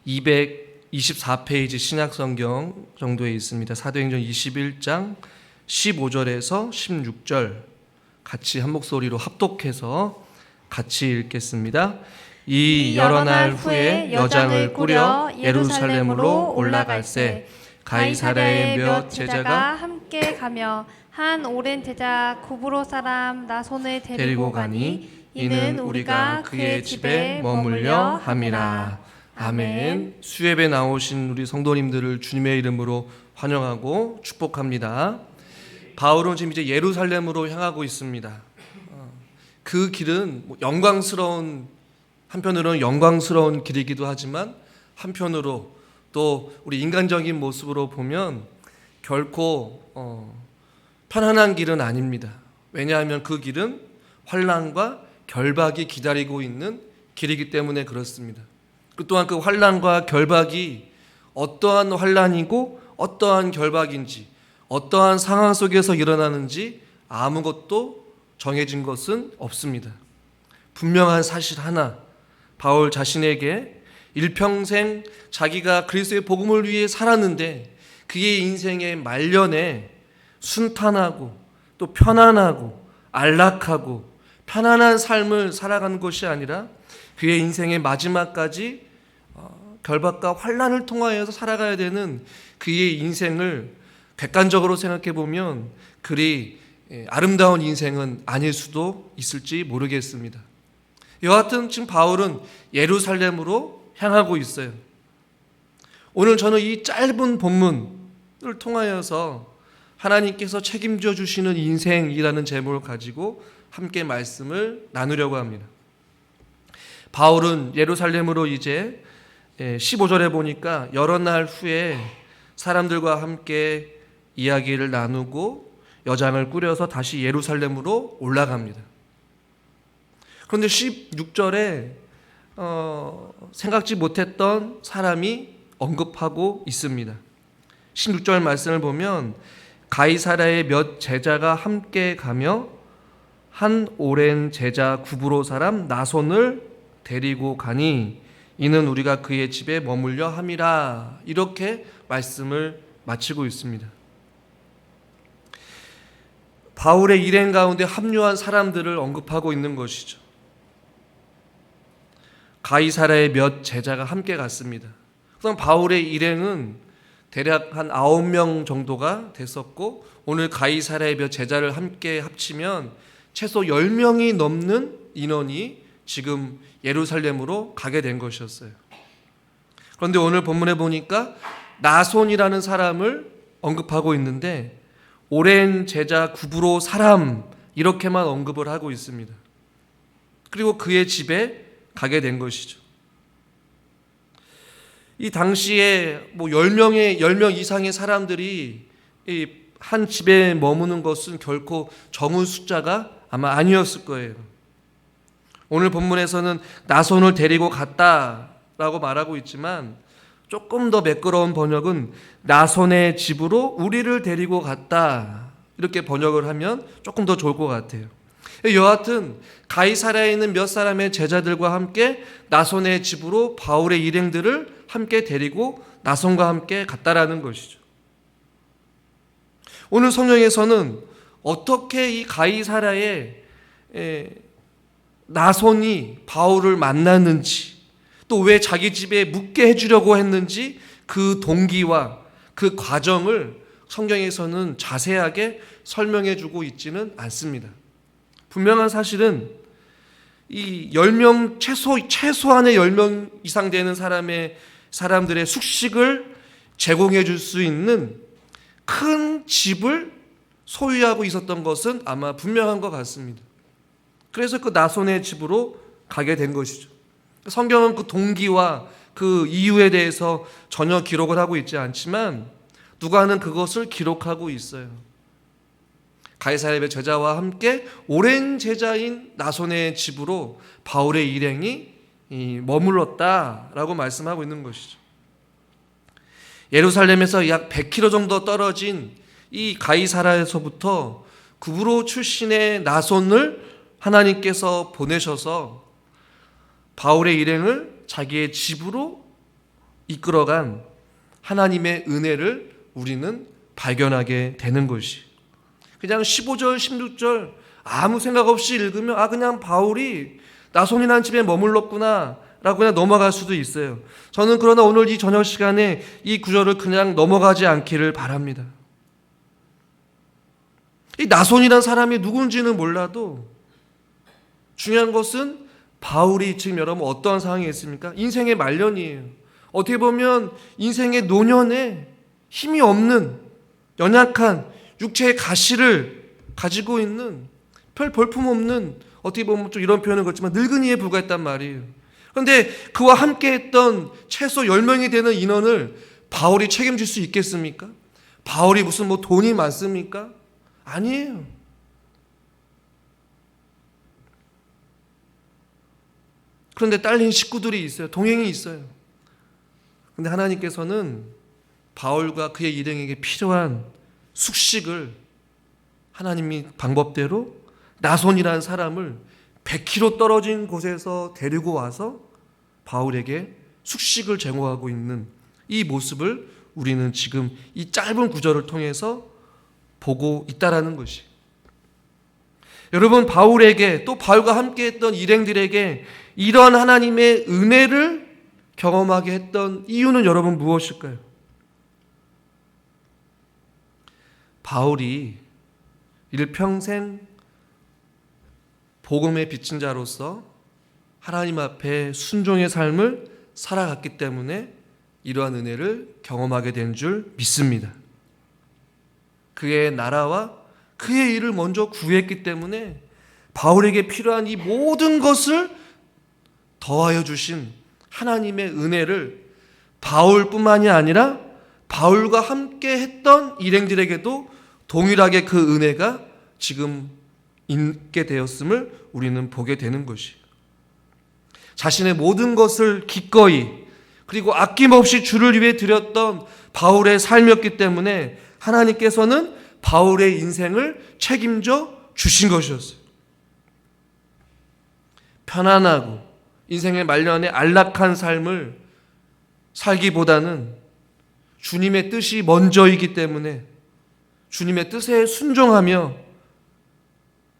224페이지 신약성경 정도에 있습니다. 사도행전 21장 15절에서 16절 같이 한 목소리로 합독해서 같이 읽겠습니다. 이 여러 날 후에 여장을 꾸려 예루살렘으로 올라갈새 가이사랴의 몇 제자가 함께 가며 한 오랜 제자 구브로 사람 나손을 데리고 가니 이는 우리가 그의 집에 머물려 함이라. 아멘. 수예배 나오신 우리 성도님들을 주님의 이름으로 환영하고 축복합니다. 바울은 지금 이제 예루살렘으로 향하고 있습니다. 그 길은 한편으로는 영광스러운 길이기도 하지만 한편으로 또 우리 인간적인 모습으로 보면 결코 편안한 길은 아닙니다. 왜냐하면 그 길은 환난과 결박이 기다리고 있는 길이기 때문에 그렇습니다. 또한 그 환난과 결박이 어떠한 환난이고 어떠한 결박인지 어떠한 상황 속에서 일어나는지 아무것도 정해진 것은 없습니다. 분명한 사실 하나, 바울 자신에게 일평생 자기가 그리스도의 복음을 위해 살았는데 그의 인생의 말년에 순탄하고 또 편안하고 안락하고 편안한 삶을 살아간 것이 아니라 그의 인생의 마지막까지 결박과 환난을 통하여서 살아가야 되는 그의 인생을 객관적으로 생각해 보면 그리 아름다운 인생은 아닐 수도 있을지 모르겠습니다. 여하튼 지금 바울은 예루살렘으로 향하고 있어요. 오늘 저는 이 짧은 본문을 통하여서 하나님께서 책임져 주시는 인생이라는 제목을 가지고 함께 말씀을 나누려고 합니다. 바울은 예루살렘으로 이제 15절에 보니까 여러 날 후에 사람들과 함께 이야기를 나누고 여장을 꾸려서 다시 예루살렘으로 올라갑니다. 그런데 16절에 생각지 못했던 사람이 언급하고 있습니다. 16절 말씀을 보면 가이사랴의 몇 제자가 함께 가며 한 오랜 제자 구브로 사람 나손을 데리고 가니 이는 우리가 그의 집에 머물려 함이라. 이렇게 말씀을 마치고 있습니다. 바울의 일행 가운데 합류한 사람들을 언급하고 있는 것이죠. 가이사랴의 몇 제자가 함께 갔습니다. 그럼 바울의 일행은 대략 한 9명 정도가 됐었고 오늘 가이사랴의 몇 제자를 함께 합치면 최소 10명이 넘는 인원이 지금 예루살렘으로 가게 된 것이었어요. 그런데 오늘 본문에 보니까 나손이라는 사람을 언급하고 있는데 오랜 제자 구브로 사람 이렇게만 언급을 하고 있습니다. 그리고 그의 집에 가게 된 것이죠. 이 당시에 10명 이상의 사람들이 한 집에 머무는 것은 결코 적은 숫자가 아마 아니었을 거예요. 오늘 본문에서는 나손을 데리고 갔다라고 말하고 있지만 조금 더 매끄러운 번역은 나손의 집으로 우리를 데리고 갔다 이렇게 번역을 하면 조금 더 좋을 것 같아요. 여하튼 가이사랴에 있는 몇 사람의 제자들과 함께 나손의 집으로 바울의 일행들을 함께 데리고 나손과 함께 갔다라는 것이죠. 오늘 성경에서는 어떻게 이 가이사랴에 나손이 바울을 만났는지 또 왜 자기 집에 묵게 해주려고 했는지 그 동기와 그 과정을 성경에서는 자세하게 설명해 주고 있지는 않습니다. 분명한 사실은 이 10명 최소한의 10명 이상 되는 사람들의 숙식을 제공해 줄 수 있는 큰 집을 소유하고 있었던 것은 아마 분명한 것 같습니다. 그래서 그 나손의 집으로 가게 된 것이죠. 성경은 그 동기와 그 이유에 대해서 전혀 기록을 하고 있지 않지만 누가는 그것을 기록하고 있어요. 가이사랴의 제자와 함께 오랜 제자인 나손의 집으로 바울의 일행이 머물렀다라고 말씀하고 있는 것이죠. 예루살렘에서 약 100km 정도 떨어진 이 가이사랴에서부터 구브로 출신의 나손을 하나님께서 보내셔서 바울의 일행을 자기의 집으로 이끌어간 하나님의 은혜를 우리는 발견하게 되는 것이. 그냥 15절, 16절 아무 생각 없이 읽으면 그냥 바울이 나손이라는 집에 머물렀구나 라고 그냥 넘어갈 수도 있어요. 저는 그러나 오늘 이 저녁 시간에 이 구절을 그냥 넘어가지 않기를 바랍니다. 이 나손이라는 사람이 누군지는 몰라도 중요한 것은 바울이 지금 여러분 어떠한 상황에 있습니까? 인생의 말년이에요. 어떻게 보면 인생의 노년에 힘이 없는 연약한 육체의 가시를 가지고 있는 별 볼품없는, 어떻게 보면 좀 이런 표현은 그렇지만 늙은이에 불과했단 말이에요. 그런데 그와 함께 했던 최소 10명이 되는 인원을 바울이 책임질 수 있겠습니까? 바울이 무슨 돈이 많습니까? 아니에요. 그런데 딸린 식구들이 있어요. 동행이 있어요. 그런데 하나님께서는 바울과 그의 일행에게 필요한 숙식을 하나님이 방법대로 나손이라는 사람을 100km 떨어진 곳에서 데리고 와서 바울에게 숙식을 제공하고 있는 이 모습을 우리는 지금 이 짧은 구절을 통해서 보고 있다라는 것이. 여러분, 바울에게 또 바울과 함께했던 일행들에게 이런 하나님의 은혜를 경험하게 했던 이유는 여러분 무엇일까요? 바울이 일평생 복음의 빚진 자로서 하나님 앞에 순종의 삶을 살아갔기 때문에 이러한 은혜를 경험하게 된 줄 믿습니다. 그의 나라와 그의 일을 먼저 구했기 때문에 바울에게 필요한 이 모든 것을 더하여 주신 하나님의 은혜를 바울뿐만이 아니라 바울과 함께 했던 일행들에게도 동일하게 그 은혜가 지금 있게 되었음을 우리는 보게 되는 것이. 자신의 모든 것을 기꺼이 그리고 아낌없이 주를 위해 드렸던 바울의 삶이었기 때문에 하나님께서는 바울의 인생을 책임져 주신 것이었어요. 편안하고 인생의 말년에 안락한 삶을 살기보다는 주님의 뜻이 먼저이기 때문에 주님의 뜻에 순종하며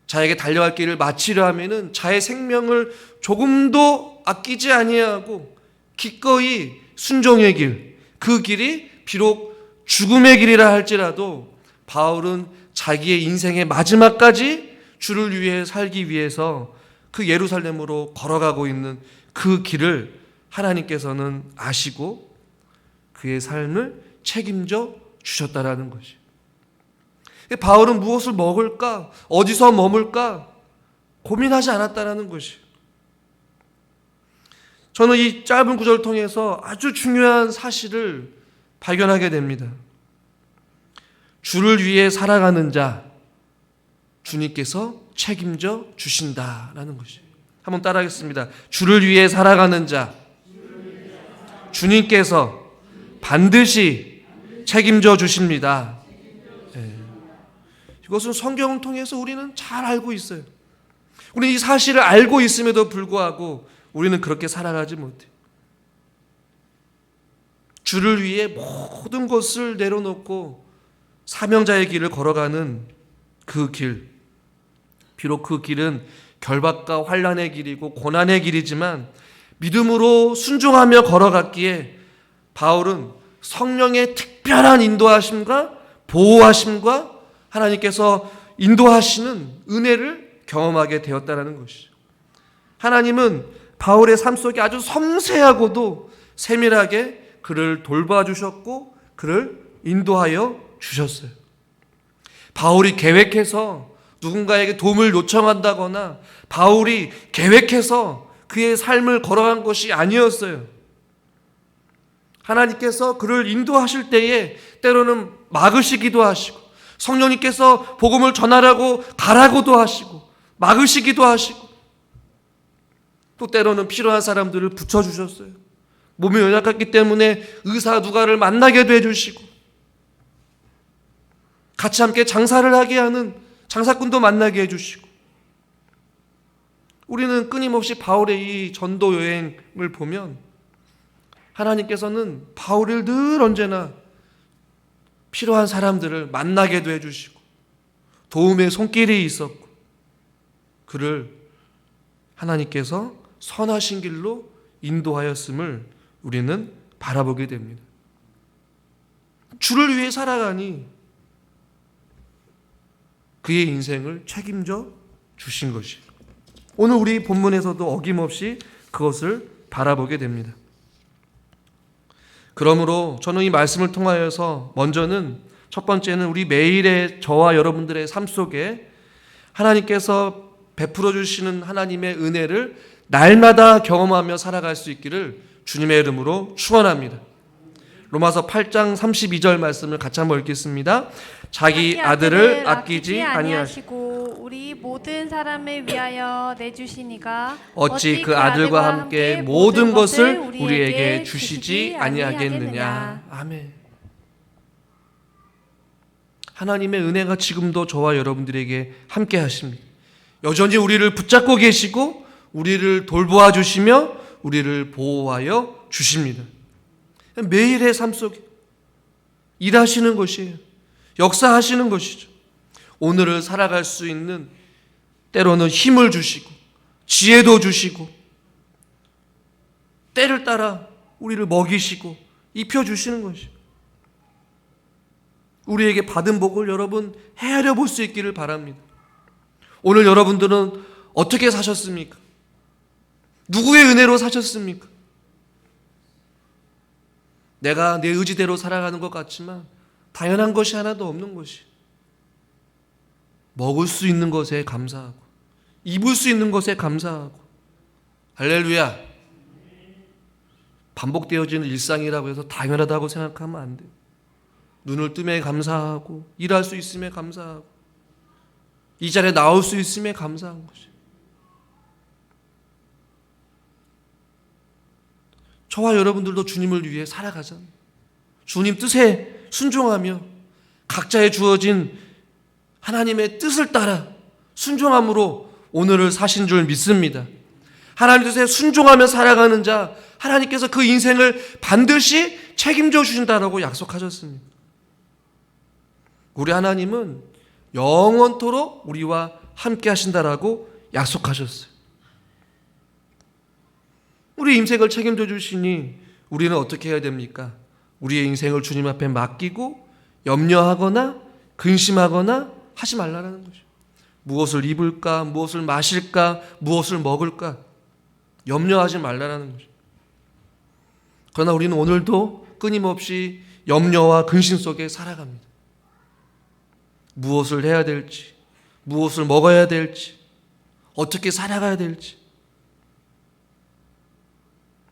자에게 달려갈 길을 마치려 하면은 자의 생명을 조금도 아끼지 아니하고 기꺼이 순종의 길, 그 길이 비록 죽음의 길이라 할지라도 바울은 자기의 인생의 마지막까지 주를 위해 살기 위해서 그 예루살렘으로 걸어가고 있는 그 길을 하나님께서는 아시고 그의 삶을 책임져 주셨다라는 것이. 바울은 무엇을 먹을까? 어디서 머물까? 고민하지 않았다라는 것이. 저는 이 짧은 구절을 통해서 아주 중요한 사실을 발견하게 됩니다. 주를 위해 살아가는 자, 주님께서 책임져 주신다라는 것이. 한번 따라하겠습니다. 주를 위해 살아가는 자, 주님께서 반드시 책임져 주십니다. 네. 이것은 성경을 통해서 우리는 잘 알고 있어요. 우리는 이 사실을 알고 있음에도 불구하고 우리는 그렇게 살아가지 못해요. 주를 위해 모든 것을 내려놓고 사명자의 길을 걸어가는 그 길, 비록 그 길은 결박과 환난의 길이고 고난의 길이지만 믿음으로 순종하며 걸어갔기에 바울은 성령의 특별한 인도하심과 보호하심과 하나님께서 인도하시는 은혜를 경험하게 되었다는 것이죠. 하나님은 바울의 삶 속에 아주 섬세하고도 세밀하게 그를 돌봐주셨고 그를 인도하여 주셨어요. 바울이 계획해서 누군가에게 도움을 요청한다거나 바울이 계획해서 그의 삶을 걸어간 것이 아니었어요. 하나님께서 그를 인도하실 때에 때로는 막으시기도 하시고 성령님께서 복음을 전하라고 가라고도 하시고 막으시기도 하시고 또 때로는 필요한 사람들을 붙여주셨어요. 몸이 연약했기 때문에 의사 누가를 만나게도 해주시고 같이 함께 장사를 하게 하는 장사꾼도 만나게 해주시고 우리는 끊임없이 바울의 이 전도 여행을 보면 하나님께서는 바울을 늘 언제나 필요한 사람들을 만나게도 해주시고 도움의 손길이 있었고 그를 하나님께서 선하신 길로 인도하였음을 우리는 바라보게 됩니다. 주를 위해 살아가니 그의 인생을 책임져 주신 것이에요. 오늘 우리 본문에서도 어김없이 그것을 바라보게 됩니다. 그러므로 저는 이 말씀을 통하여서 먼저는 첫 번째는 우리 매일의 저와 여러분들의 삶 속에 하나님께서 베풀어 주시는 하나님의 은혜를 날마다 경험하며 살아갈 수 있기를 주님의 이름으로 축원합니다. 로마서 8장 32절 말씀을 같이 한번 읽겠습니다. 자기 아들을 아끼지 아니하시고 우리 모든 사람을 위하여 내주시니가 어찌 그 아들과 함께 모든 것을 우리에게 주시지 아니하겠느냐. 아멘. 하나님의 은혜가 지금도 저와 여러분들에게 함께 하십니다. 여전히 우리를 붙잡고 계시고 우리를 돌보아 주시며 우리를 보호하여 주십니다. 매일의 삶 속에 일하시는 것이에요. 역사하시는 것이죠. 오늘을 살아갈 수 있는 때로는 힘을 주시고 지혜도 주시고 때를 따라 우리를 먹이시고 입혀주시는 것이에요. 우리에게 받은 복을 여러분 헤아려 볼 수 있기를 바랍니다. 오늘 여러분들은 어떻게 사셨습니까? 누구의 은혜로 사셨습니까? 내가 내 의지대로 살아가는 것 같지만 당연한 것이 하나도 없는 것이. 먹을 수 있는 것에 감사하고 입을 수 있는 것에 감사하고 할렐루야. 반복되어지는 일상이라고 해서 당연하다고 생각하면 안 돼요. 눈을 뜸에 감사하고 일할 수 있음에 감사하고 이 자리에 나올 수 있음에 감사한 것이. 저와 여러분들도 주님을 위해 살아가잖아요. 주님 뜻에 순종하며 각자의 주어진 하나님의 뜻을 따라 순종함으로 오늘을 사신 줄 믿습니다. 하나님 뜻에 순종하며 살아가는 자 하나님께서 그 인생을 반드시 책임져 주신다라고 약속하셨습니다. 우리 하나님은 영원토록 우리와 함께 하신다라고 약속하셨어요. 우리 인생을 책임져 주시니 우리는 어떻게 해야 됩니까? 우리의 인생을 주님 앞에 맡기고 염려하거나 근심하거나 하지 말라는 것이죠. 무엇을 입을까? 무엇을 마실까? 무엇을 먹을까? 염려하지 말라는 것이죠. 그러나 우리는 오늘도 끊임없이 염려와 근심 속에 살아갑니다. 무엇을 해야 될지, 무엇을 먹어야 될지, 어떻게 살아가야 될지.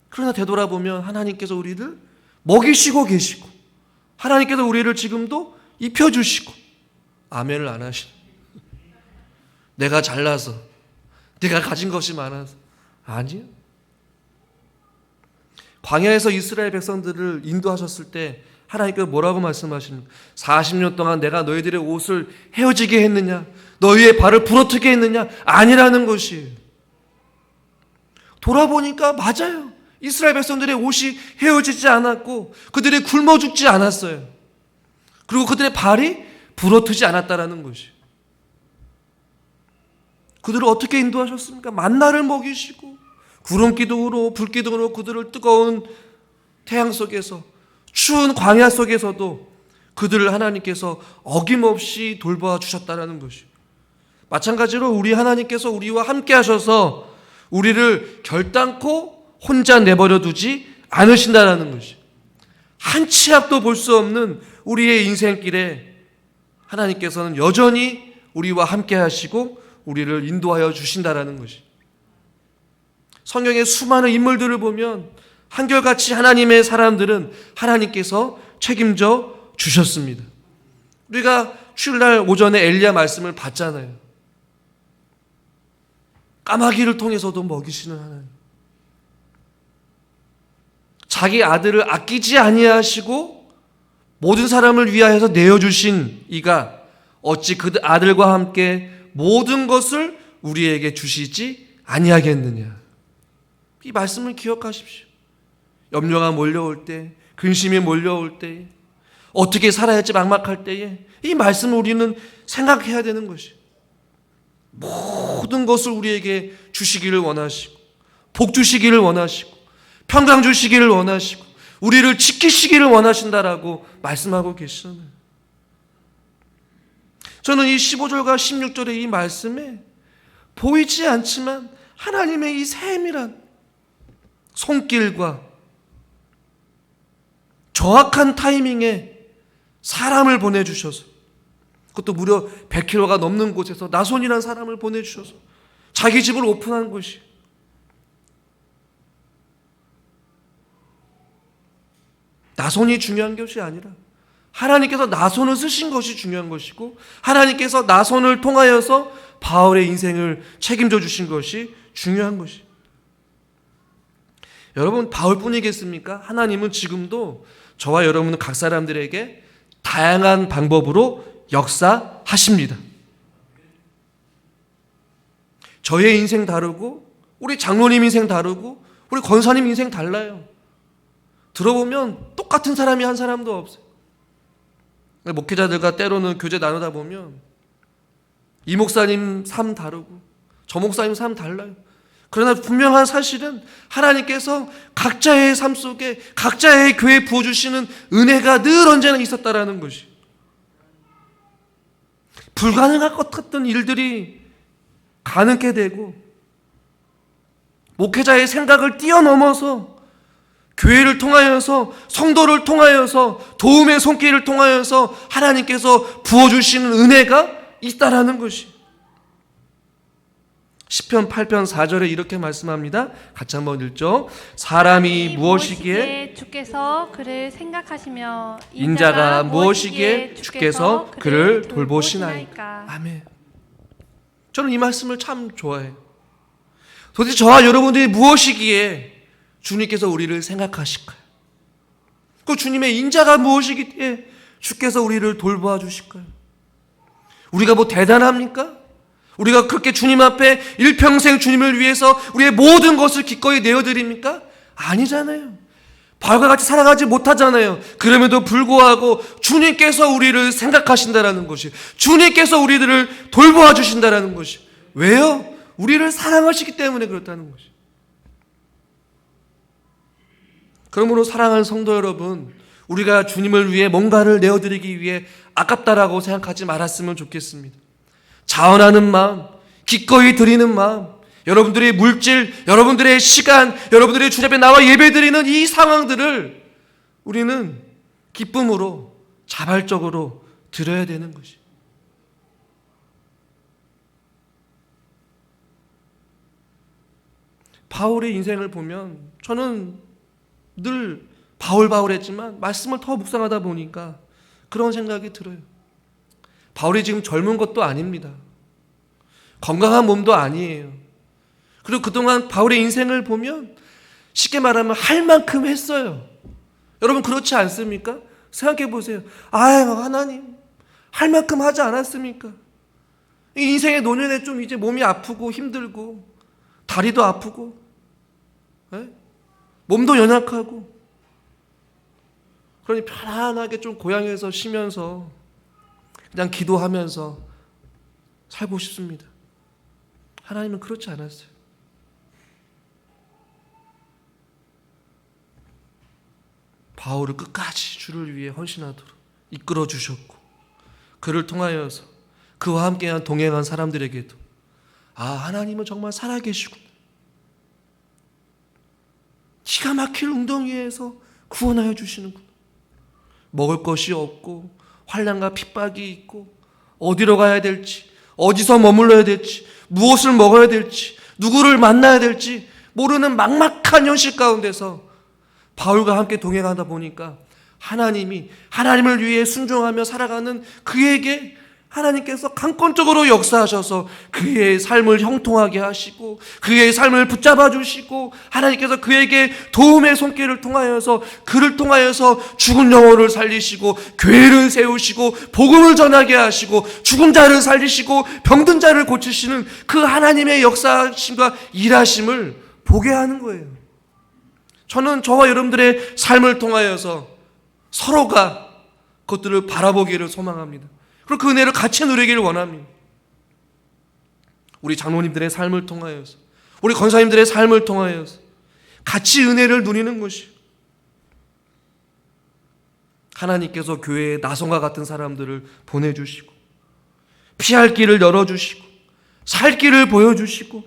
그러나 되돌아보면 하나님께서 우리를 먹이시고 계시고 하나님께서 우리를 지금도 입혀주시고 아멘을 안 하시네. 내가 잘나서 내가 가진 것이 많아서 아니요. 광야에서 이스라엘 백성들을 인도하셨을 때 하나님께서 뭐라고 말씀하십니까? 40년 동안 내가 너희들의 옷을 헤어지게 했느냐? 너희의 발을 부러뜨게 했느냐? 아니라는 것이에요. 돌아보니까 맞아요. 이스라엘 백성들의 옷이 헤어지지 않았고 그들이 굶어 죽지 않았어요. 그리고 그들의 발이 부러뜨지 않았다라는 것이에요. 그들을 어떻게 인도하셨습니까? 만나를 먹이시고 구름기둥으로 불기둥으로 그들을 뜨거운 태양 속에서 추운 광야 속에서도 그들을 하나님께서 어김없이 돌보아 주셨다는 것이에요. 마찬가지로 우리 하나님께서 우리와 함께 하셔서 우리를 결단코 혼자 내버려 두지 않으신다는 것이에요. 한 치 앞도 볼 수 없는 우리의 인생길에 하나님께서는 여전히 우리와 함께 하시고 우리를 인도하여 주신다는 것이에요. 성경의 수많은 인물들을 보면 한결같이 하나님의 사람들은 하나님께서 책임져 주셨습니다. 우리가 주일날 오전에 엘리야 말씀을 봤잖아요. 까마귀를 통해서도 먹이시는 하나님. 자기 아들을 아끼지 아니하시고 모든 사람을 위하여서 내어주신 이가 어찌 그 아들과 함께 모든 것을 우리에게 주시지 아니하겠느냐. 이 말씀을 기억하십시오. 염려가 몰려올 때, 근심이 몰려올 때, 어떻게 살아야 할지 막막할 때에 이 말씀을 우리는 생각해야 되는 것이, 모든 것을 우리에게 주시기를 원하시고, 복 주시기를 원하시고, 평강 주시기를 원하시고, 우리를 지키시기를 원하신다라고 말씀하고 계시잖아요. 저는 이 15절과 16절의 이 말씀에 보이지 않지만 하나님의 이 세밀한 손길과 정확한 타이밍에 사람을 보내주셔서, 그것도 무려 100km가 넘는 곳에서 나손이라는 사람을 보내주셔서 자기 집을 오픈한 것이, 나손이 중요한 것이 아니라 하나님께서 나손을 쓰신 것이 중요한 것이고, 하나님께서 나손을 통하여서 바울의 인생을 책임져 주신 것이 중요한 것이. 여러분, 바울뿐이겠습니까? 하나님은 지금도 저와 여러분 각 사람들에게 다양한 방법으로 역사하십니다. 저의 인생 다르고, 우리 장로님 인생 다르고, 우리 권사님 인생 달라요. 들어보면 똑같은 사람이 한 사람도 없어요. 목회자들과 때로는 교제 나누다 보면 이 목사님 삶 다르고 저 목사님 삶 달라요. 그러나 분명한 사실은 하나님께서 각자의 삶 속에 각자의 교회에 부어주시는 은혜가 늘 언제나 있었다라는 것이, 불가능할 것 같던 일들이 가능케 되고, 목회자의 생각을 뛰어넘어서 교회를 통하여서, 성도를 통하여서, 도움의 손길을 통하여서 하나님께서 부어주시는 은혜가 있다라는 것이. 시편 8편 4절에 이렇게 말씀합니다. 같이 한번 읽죠. 사람이 무엇이기에 주께서 그를 생각하시며 인자가 무엇이기에 주께서 그를 돌보시나이까. 아멘. 저는 이 말씀을 참 좋아해요. 도대체 저와 여러분들이 무엇이기에 주님께서 우리를 생각하실까요? 그 주님의 인자가 무엇이기에 주께서 우리를 돌보아 주실까요? 우리가 뭐 대단합니까? 우리가 그렇게 주님 앞에 일평생 주님을 위해서 우리의 모든 것을 기꺼이 내어드립니까? 아니잖아요. 바울과 같이 살아가지 못하잖아요. 그럼에도 불구하고 주님께서 우리를 생각하신다라는 것이, 주님께서 우리들을 돌보아 주신다라는 것이. 왜요? 우리를 사랑하시기 때문에 그렇다는 것이. 그러므로 사랑하는 성도 여러분, 우리가 주님을 위해 뭔가를 내어드리기 위해 아깝다라고 생각하지 말았으면 좋겠습니다. 자원하는 마음, 기꺼이 드리는 마음, 여러분들의 물질, 여러분들의 시간, 여러분들의 주님 앞에 나와 예배드리는 이 상황들을 우리는 기쁨으로 자발적으로 드려야 되는 것이. 바울의 인생을 보면 저는 늘 바울했지만 말씀을 더 묵상하다 보니까 그런 생각이 들어요. 바울이 지금 젊은 것도 아닙니다. 건강한 몸도 아니에요. 그리고 그동안 바울의 인생을 보면 쉽게 말하면 할 만큼 했어요. 여러분 그렇지 않습니까? 생각해 보세요. 아유, 하나님, 할 만큼 하지 않았습니까? 이 인생의 노년에 좀 이제 몸이 아프고 힘들고 다리도 아프고, 네? 몸도 연약하고, 그러니 편안하게 좀 고향에서 쉬면서 그냥 기도하면서 살고 싶습니다. 하나님은 그렇지 않았어요. 바울을 끝까지 주를 위해 헌신하도록 이끌어 주셨고, 그를 통하여서 그와 함께한 동행한 사람들에게도 하나님은 정말 살아계시구나, 기가 막힐 웅덩이에서 구원하여 주시는구나, 먹을 것이 없고 환난과 핍박이 있고 어디로 가야 될지, 어디서 머물러야 될지, 무엇을 먹어야 될지, 누구를 만나야 될지 모르는 막막한 현실 가운데서 바울과 함께 동행하다 보니까 하나님이, 하나님을 위해 순종하며 살아가는 그에게 하나님께서 강권적으로 역사하셔서 그의 삶을 형통하게 하시고 그의 삶을 붙잡아 주시고 하나님께서 그에게 도움의 손길을 통하여서 그를 통하여서 죽은 영혼을 살리시고 교회를 세우시고 복음을 전하게 하시고 죽은 자를 살리시고 병든 자를 고치시는 그 하나님의 역사하심과 일하심을 보게 하는 거예요. 저는 저와 여러분들의 삶을 통하여서 서로가 그것들을 바라보기를 소망합니다. 그리고 그 은혜를 같이 누리기를 원합니다. 우리 장로님들의 삶을 통하여서 우리 권사님들의 삶을 통하여서 같이 은혜를 누리는 것이 하나님께서 교회에 나성과 같은 사람들을 보내주시고 피할 길을 열어주시고 살 길을 보여주시고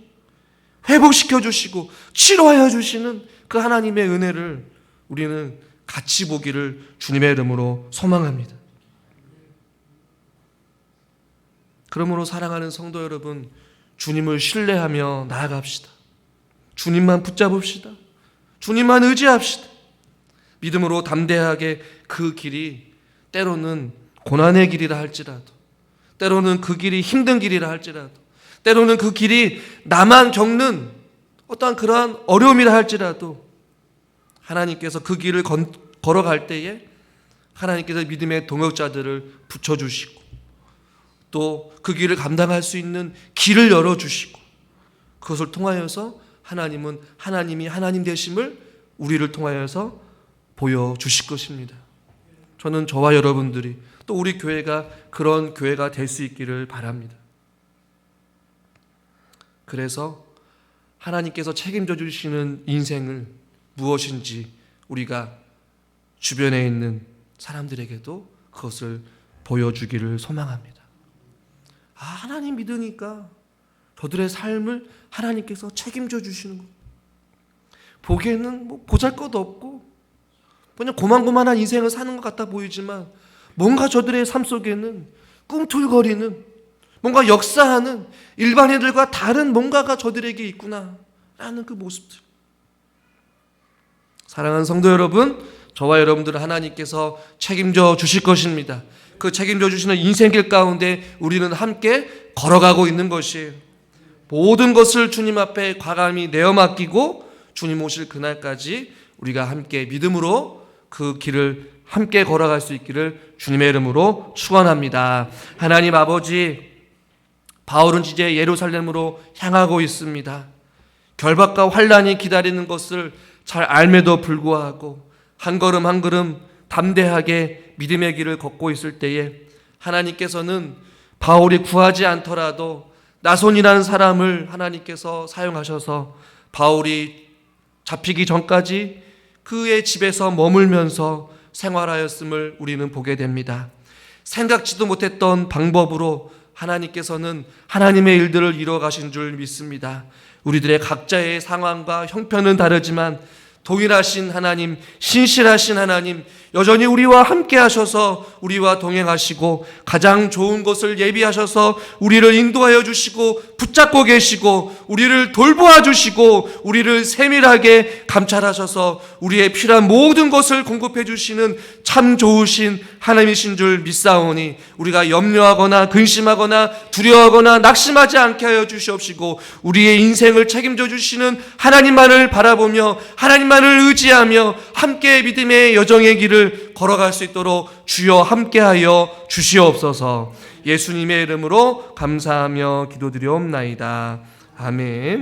회복시켜주시고 치료하여 주시는 그 하나님의 은혜를 우리는 같이 보기를 주님의 이름으로 소망합니다. 그러므로 사랑하는 성도 여러분, 주님을 신뢰하며 나아갑시다. 주님만 붙잡읍시다. 주님만 의지합시다. 믿음으로 담대하게 그 길이 때로는 고난의 길이라 할지라도, 때로는 그 길이 힘든 길이라 할지라도, 때로는 그 길이 나만 겪는 어떠한 그러한 어려움이라 할지라도 하나님께서 그 길을 걸어갈 때에 하나님께서 믿음의 동역자들을 붙여주시고 또 그 길을 감당할 수 있는 길을 열어주시고 그것을 통하여서 하나님이 하나님 되심을 우리를 통하여서 보여주실 것입니다. 저는 저와 여러분들이 또 우리 교회가 그런 교회가 될 수 있기를 바랍니다. 그래서 하나님께서 책임져 주시는 인생을 무엇인지 우리가 주변에 있는 사람들에게도 그것을 보여주기를 소망합니다. 하나님 믿으니까 저들의 삶을 하나님께서 책임져 주시는 것. 보기에는 뭐 보잘것 없고 그냥 고만고만한 인생을 사는 것 같아 보이지만 뭔가 저들의 삶 속에는 꿈틀거리는 뭔가 역사하는 일반인들과 다른 뭔가가 저들에게 있구나라는 그 모습들. 사랑하는 성도 여러분, 저와 여러분들을 하나님께서 책임져 주실 것입니다. 그 책임져 주시는 인생길 가운데 우리는 함께 걸어가고 있는 것이에요. 모든 것을 주님 앞에 과감히 내어 맡기고 주님 오실 그날까지 우리가 함께 믿음으로 그 길을 함께 걸어갈 수 있기를 주님의 이름으로 축원합니다. 하나님 아버지, 바울은 이제 예루살렘으로 향하고 있습니다. 결박과 환란이 기다리는 것을 잘 알매도 불구하고 한 걸음 한 걸음 담대하게 믿음의 길을 걷고 있을 때에 하나님께서는 바울이 구하지 않더라도 나손이라는 사람을 하나님께서 사용하셔서 바울이 잡히기 전까지 그의 집에서 머물면서 생활하였음을 우리는 보게 됩니다. 생각지도 못했던 방법으로 하나님께서는 하나님의 일들을 이뤄가신 줄 믿습니다. 우리들의 각자의 상황과 형편은 다르지만 동일하신 하나님, 신실하신 하나님, 여전히 우리와 함께 하셔서 우리와 동행하시고 가장 좋은 것을 예비하셔서 우리를 인도하여 주시고 붙잡고 계시고 우리를 돌보아 주시고 우리를 세밀하게 감찰하셔서 우리의 필요한 모든 것을 공급해 주시는 참 좋으신 하나님이신 줄 믿사오니 우리가 염려하거나 근심하거나 두려워하거나 낙심하지 않게 하여 주시옵시고 우리의 인생을 책임져 주시는 하나님만을 바라보며 하나님만을 의지하며 함께 믿음의 여정의 길을 걸어갈 수 있도록 주여 함께하여 주시옵소서. 예수님의 이름으로 감사하며 기도드리옵나이다. 아멘.